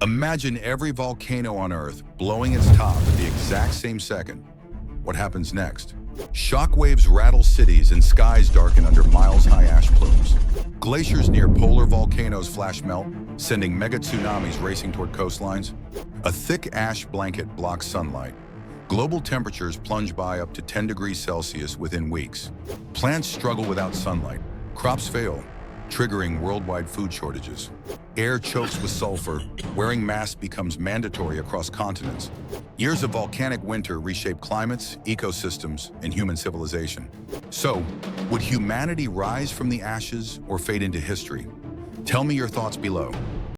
Imagine every volcano on Earth blowing its top at the exact same second. What happens next? Shockwaves rattle cities and skies darken under miles-high ash plumes. Glaciers near polar volcanoes flash melt, sending mega-tsunamis racing toward coastlines. A thick ash blanket blocks sunlight. Global temperatures plunge by up to 10 degrees Celsius within weeks. Plants struggle without sunlight. Crops fail, triggering worldwide food shortages. Air chokes with sulfur. Wearing masks becomes mandatory across continents. Years of volcanic winter reshape climates, ecosystems, and human civilization. So, would humanity rise from the ashes or fade into history? Tell me your thoughts below.